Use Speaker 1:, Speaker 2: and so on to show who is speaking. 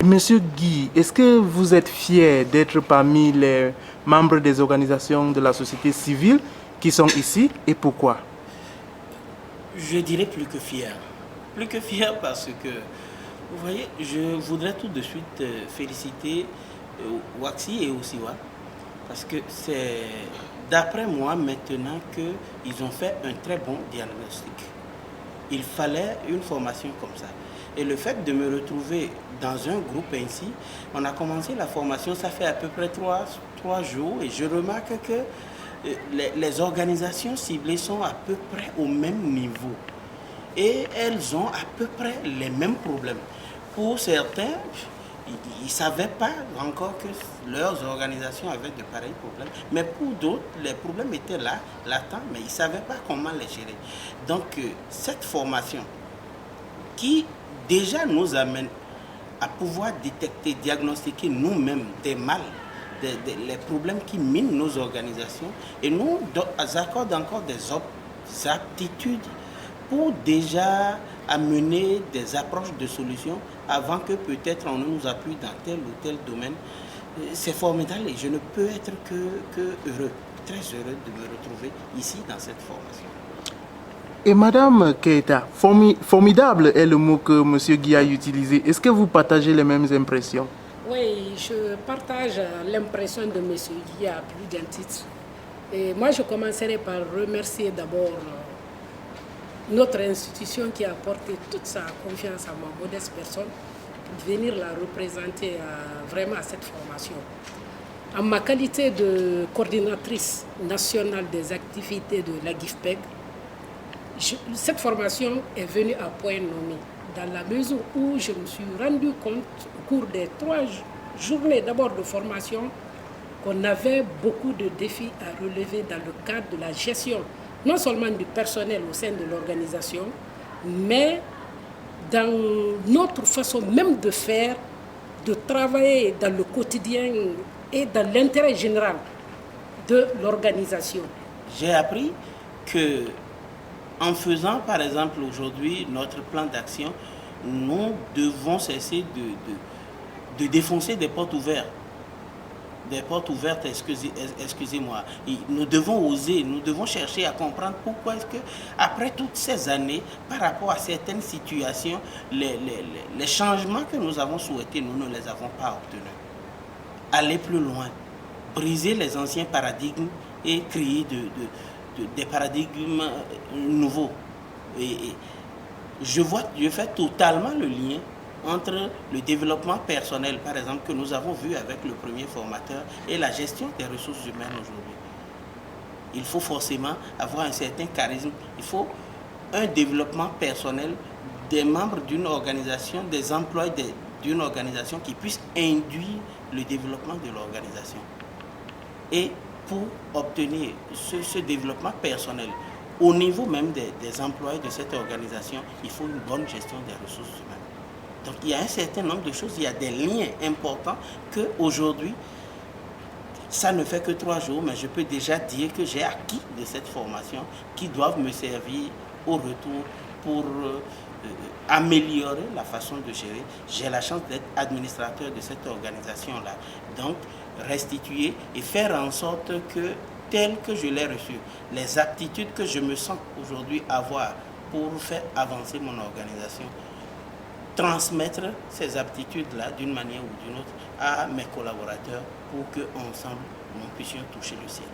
Speaker 1: Monsieur Guy, est-ce que vous êtes fier d'être parmi les membres des organisations de la société civile qui sont ici et pourquoi?
Speaker 2: Je dirais plus que fier. Plus que fier parce que, vous voyez, je voudrais tout de suite féliciter Waxi et Osiwa parce que c'est d'après moi maintenant qu'ils ont fait un très bon diagnostic. Il fallait une formation comme ça. Et le fait de me retrouver dans un groupe ainsi, on a commencé la formation, ça fait à peu près trois jours et je remarque que les organisations ciblées sont à peu près au même niveau et elles ont à peu près les mêmes problèmes. Pour certains, ils ne savaient pas encore que leurs organisations avaient de pareils problèmes, mais pour d'autres, les problèmes étaient là, latents, mais ils ne savaient pas comment les gérer. Donc, cette formation qui déjà nous amène à pouvoir détecter, diagnostiquer nous-mêmes des mal, les problèmes qui minent nos organisations et nous accorde encore des aptitudes pour déjà amener des approches de solutions avant que peut-être on nous appuie dans tel ou tel domaine. C'est formidable et je ne peux être que heureux, très heureux de me retrouver ici dans cette formation.
Speaker 1: Et Madame Keita, formidable est le mot que Monsieur Guy a utilisé. Est-ce que vous partagez les mêmes impressions?
Speaker 3: Oui, je partage l'impression de M. Guy à plus d'un titre. Et moi, je commencerai par remercier d'abord notre institution qui a apporté toute sa confiance à ma modeste personne pour venir la représenter vraiment à cette formation. En ma qualité de coordinatrice nationale des activités de la GIFPEG, cette formation est venue à point nommé, dans la mesure où je me suis rendu compte au cours des 3 journées d'abord de formation qu'on avait beaucoup de défis à relever dans le cadre de la gestion, non seulement du personnel au sein de l'organisation, mais dans notre façon même de faire, de travailler dans le quotidien et dans l'intérêt général de l'organisation.
Speaker 2: J'ai appris que en faisant, par exemple, aujourd'hui, notre plan d'action, nous devons cesser de défoncer des portes ouvertes. Des portes ouvertes, excusez-moi. Nous devons oser, nous devons chercher à comprendre pourquoi est-ce que, après toutes ces années, par rapport à certaines situations, les changements que nous avons souhaités, nous ne les avons pas obtenus. Aller plus loin, briser les anciens paradigmes et créer des paradigmes nouveaux. Et je fais totalement le lien entre le développement personnel, par exemple, que nous avons vu avec le premier formateur, et la gestion des ressources humaines aujourd'hui. Il faut forcément avoir un certain charisme, il faut un développement personnel des membres d'une organisation, des employés d'une organisation qui puissent induire le développement de l'organisation. Et pour obtenir ce développement personnel au niveau même des employés de cette organisation, il faut une bonne gestion des ressources humaines. Donc il y a un certain nombre de choses, il y a des liens importants qu'aujourd'hui, ça ne fait que 3 jours, mais je peux déjà dire que j'ai acquis de cette formation qui doivent me servir au retour pour améliorer la façon de gérer. J'ai la chance d'être administrateur de cette organisation-là. Donc, restituer et faire en sorte que, tel que je l'ai reçu, les aptitudes que je me sens aujourd'hui avoir pour faire avancer mon organisation, transmettre ces aptitudes-là d'une manière ou d'une autre à mes collaborateurs pour qu'ensemble, nous puissions toucher le ciel.